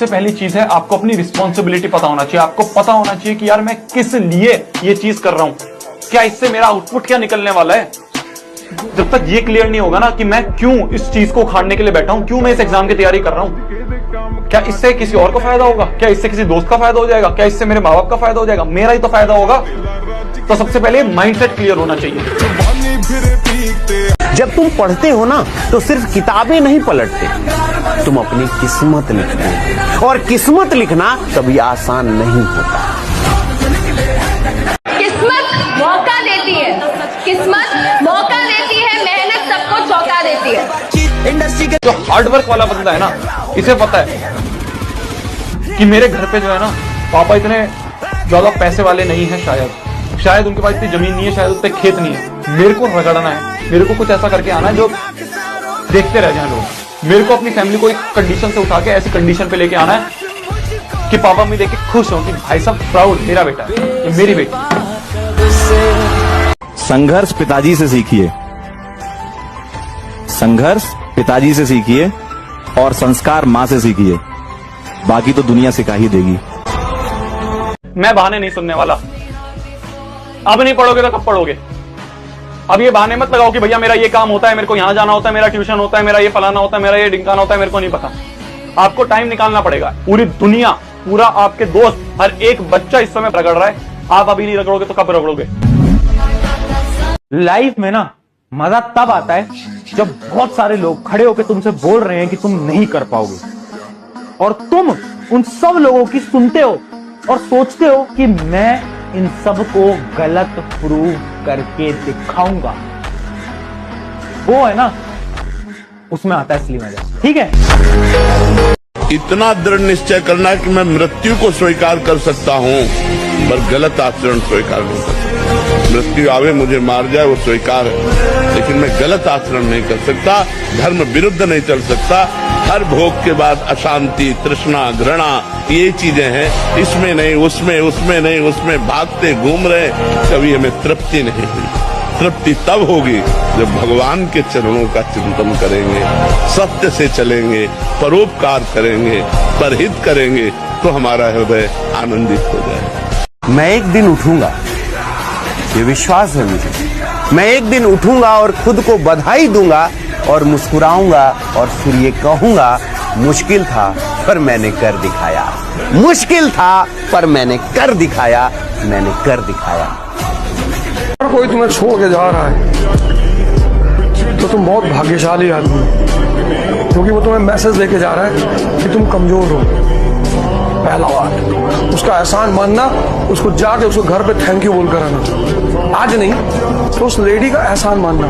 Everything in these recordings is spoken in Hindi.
सबसे पहली चीज है आपको अपनी रिस्पॉन्सिबिलिटी पता होना चाहिए। आपको पता होना चाहिए कि यार मैं किस लिए ये चीज कर रहा हूं, क्या इससे मेरा आउटपुट क्या निकलने वाला है। जब तक ये क्लियर नहीं होगा ना कि मैं क्यों इस चीज को उखाड़ने के लिए बैठा हूं, क्यों मैं इस एग्जाम की तैयारी कर रहा हूं, क्या इससे किसी और को फायदा होगा, क्या इससे किसी दोस्त का फायदा हो जाएगा, क्या इससे मेरे माँ बाप का फायदा हो जाएगा, मेरा ही तो फायदा होगा। तो सबसे पहले माइंडसेट क्लियर होना चाहिए। जब तुम पढ़ते हो ना तो सिर्फ किताबें नहीं पलटते, तुम अपनी किस्मत लिखते हो, और किस्मत लिखना कभी आसान नहीं होता। किस्मत मौका देती है, किस्मत मौका देती है, मेहनत सबको चौंका देती है। जो हार्डवर्क वाला बंदा है ना, इसे पता है कि मेरे घर पे जो है ना पापा इतने ज्यादा पैसे वाले नहीं है, शायद उनके पास इतनी जमीन नहीं है, शायद उतने खेत नहीं है। मेरे को रगड़ना है, मेरे को कुछ ऐसा करके आना है जो देखते रह जाए लोग। मेरे को अपनी फैमिली को एक कंडीशन से उठा के ऐसी कंडीशन पे लेके आना है कि पापा मुझे देख के खुश हो कि भाई साहब प्राउड, मेरा बेटा है, ये मेरी बेटी। संघर्ष पिताजी से सीखिए, संघर्ष पिताजी से सीखिए और संस्कार मां से सीखिए, बाकी तो दुनिया सिखा ही देगी। मैं बहाने नहीं सुनने वाला। अब नहीं पढ़ोगे तो कब पढ़ोगे? अब ये बहाने मत लगाओ कि भैया मेरा ये काम होता है, मेरे को यहां जाना होता है, मेरा ट्यूशन होता है, मेरा ये फलाना होता है, मेरा ये ढिंकाना होता है, मेरे को नहीं पता। आपको टाइम निकालना पड़ेगा। पूरी दुनिया, पूरा आपके दोस्त, हर एक बच्चा इस समय रगड़ रहा है, आप अभी नहीं रगड़ोगे तो कब रगड़ोगे? लाइफ में ना मजा तब आता है जब बहुत सारे लोग खड़े होकर तुमसे बोल रहे हैं कि तुम नहीं कर पाओगे, और तुम उन सब लोगों की सुनते हो और सोचते हो कि मैं इन सब को गलत प्रूव करके दिखाऊंगा। वो है ना, उसमें आता है असली मजा। ठीक है, इतना दृढ़ निश्चय करना कि मैं मृत्यु को स्वीकार कर सकता हूं, पर गलत आचरण स्वीकार नहीं कर सकता। मृत्यु आवे मुझे मार जाए वो स्वीकार है, लेकिन मैं गलत आचरण नहीं कर सकता, धर्म विरुद्ध नहीं चल सकता। हर भोग के बाद अशांति, तृष्णा, घृणा, ये चीजें हैं, इसमें नहीं, उसमें नहीं, उसमें भागते घूम रहे, कभी हमें तृप्ति नहीं हुई। तृप्ति तब होगी जब भगवान के चरणों का चिंतन करेंगे, सत्य से चलेंगे, परोपकार करेंगे, परहित करेंगे, तो हमारा हृदय आनंदित हो जाए। मैं एक दिन उठूंगा, ये विश्वास है मुझे। मैं एक दिन उठूंगा और खुद को बधाई दूंगा और मुस्कुराऊंगा और फिर ये कहूंगा, मुश्किल था पर मैंने कर दिखाया, मुश्किल था पर मैंने कर दिखाया, मैंने कर दिखाया। अगर कोई तुम्हें छोड़ के जा रहा है तो तुम बहुत भाग्यशाली आदमी हो, क्योंकि वो तुम्हें मैसेज लेके जा रहा है कि तुम कमजोर हो। पहला बात, उसका एहसान मानना, उसको जाके उसको घर पे थैंक यू बोलकर आना। आज नहीं तो उस लेडी का एहसान मानना,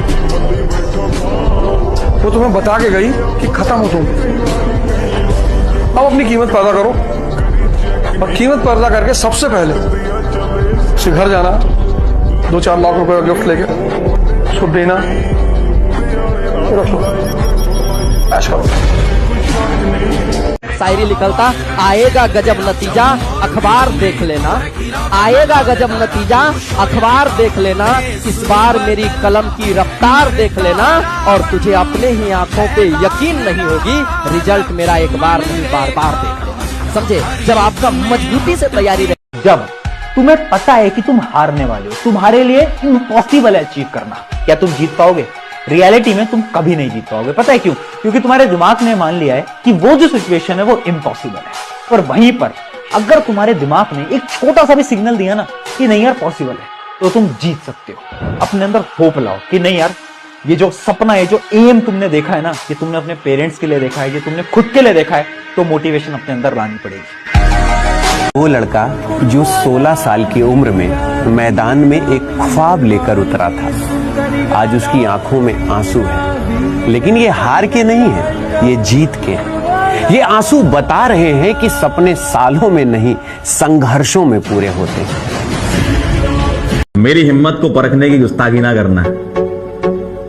वो तुम्हें बता के गई कि खत्म हो तुम। अब अपनी कीमत पैदा करो, और कीमत पैदा करके सबसे पहले उसे घर जाना, 2-4 लाख रुपए का गिफ्ट लेके उसको देना, रखो, ऐश करो। शायरी निकलता, आएगा गजब नतीजा अखबार देख लेना, आएगा गजब नतीजा अखबार देख लेना, इस बार मेरी कलम की रफ्तार देख लेना, और तुझे अपने ही आंखों पे यकीन नहीं होगी, रिजल्ट मेरा एक बार नहीं बार बार देख लेना। समझे? जब आपका मजबूती से तैयारी रहे, जब तुम्हें पता है कि तुम हारने वाले हो, तुम्हारे लिए इम्पॉसिबल है अचीव करना, क्या तुम जीत पाओगे? रियलिटी में तुम कभी नहीं जीत पाओगे। पता है क्यों? क्योंकि तुम्हारे दिमाग ने मान लिया है कि वो जो सिचुएशन है वो इम्पॉसिबल है। और वहीं पर अगर तुम्हारे दिमाग ने एक छोटा सा भी सिग्नल दिया ना कि नहीं यार पॉसिबल है, तो तुम जीत सकते हो। अपने अंदर होप लाओ कि नहीं यार, ये जो सपना है, जो एम तुमने देखा है ना, ये तुमने अपने पेरेंट्स के लिए देखा है, ये तुमने खुद के लिए देखा है, तो मोटिवेशन अपने अंदर लानी पड़ेगी। वो लड़का जो 16 साल की उम्र में मैदान में एक ख्वाब लेकर उतरा था, आज उसकी आंखों में आंसू है, लेकिन ये हार के नहीं है, ये जीत के हैं। ये आंसू बता रहे हैं कि सपने सालों में नहीं, संघर्षों में पूरे होते हैं। मेरी हिम्मत को परखने की गुस्ताखी ना करना,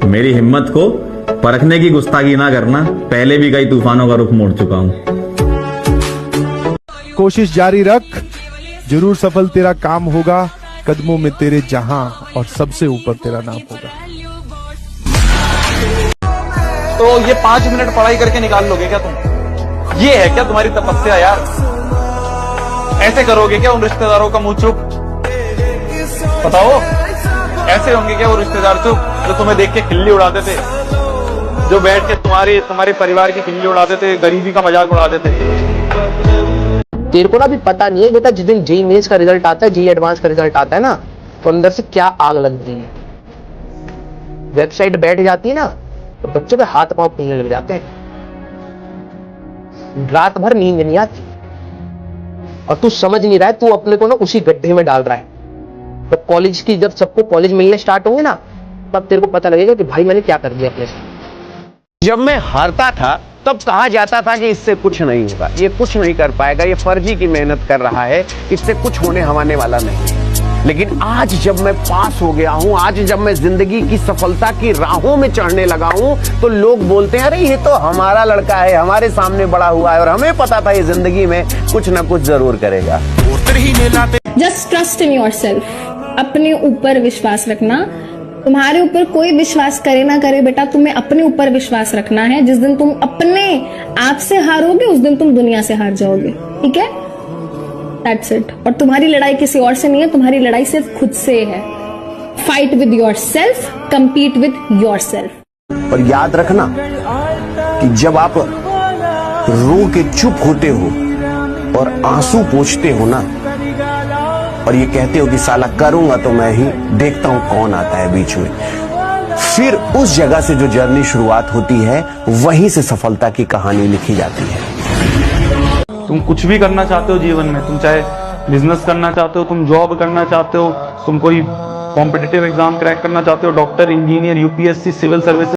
मेरी हिम्मत को परखने की गुस्ताखी ना करना, पहले भी कई तूफानों का रुख मोड़ चुका हूं। कोशिश जारी रख, जरूर सफल तेरा काम होगा, कदमों में तेरे जहां और सबसे ऊपर तेरा नाम होगा। तो ये 5 मिनट पढ़ाई करके निकाल लोगे क्या तुम? ये है क्या तुम्हारी तपस्या यार? ऐसे करोगे क्या उन रिश्तेदारों का मुंह चुप? बताओ, ऐसे होंगे क्या वो रिश्तेदार चुप जो तुम्हें देख के खिल्ली उड़ाते थे, जो बैठ के तुम्हारे परिवार की खिल्ली उड़ाते थे, गरीबी का मजाक उड़ाते थे? तेरे को ना भी पता नहीं है बेटा, जिस दिन जेईई मेंस का रिजल्ट आता है, जेईई एडवांस का रिजल्ट आता है ना, तो अंदर से क्या आग लगती है। वेबसाइट बैठ जाती है ना तो बच्चों के हाथ पांव फूलने लग जाते हैं, रात भर नींद नहीं आती, और तू समझ नहीं रहा है, तू अपने को ना उसी गड्ढे में डाल रहा है। तो कॉलेज की जब सबको कॉलेज मिलने स्टार्ट होंगे ना, तब तेरे को पता लगेगा कि भाई मैंने क्या कर दिया अपने से। जब मैं हारता था तब कहा जाता था कि इससे कुछ नहीं होगा, ये कुछ नहीं कर पाएगा, ये फर्जी की मेहनत कर रहा है, इससे कुछ होने हवाने वाला नहीं। लेकिन आज जब मैं पास हो गया हूं, आज जब मैं जिंदगी की सफलता की राहों में चढ़ने लगा हूं, तो लोग बोलते हैं अरे ये तो हमारा लड़का है, हमारे सामने बड़ा हुआ है और हमें पता था ये जिंदगी में कुछ ना कुछ जरूर करेगा। जस्ट ट्रस्ट इन योरसेल्फ, अपने ऊपर विश्वास रखना। तुम्हारे ऊपर कोई विश्वास करे ना करे बेटा, तुम्हें अपने ऊपर विश्वास रखना है। जिस दिन तुम अपने आप से हारोगे उस दिन तुम दुनिया से हार जाओगे, ठीक है? That's it. और तुम्हारी लड़ाई किसी और से नहीं है, तुम्हारी लड़ाई सिर्फ खुद से है। Fight with yourself, compete with yourself. और याद रखना कि जब आप रो के चुप होते हो और आंसू पोंछते हो ना, और ये कहते हो कि साला करूंगा तो मैं ही, देखता हूं कौन आता है बीच में, फिर उस जगह से जो जर्नी शुरुआत होती है वहीं से सफलता की कहानी लिखी जाती है। तुम कुछ भी करना चाहते हो जीवन में, तुम चाहे बिजनेस करना चाहते हो, तुम जॉब करना चाहते हो, तुम कोई कॉम्पिटिटिव एग्जाम क्रैक करना चाहते हो, doctor, engineer, UPSC, civil service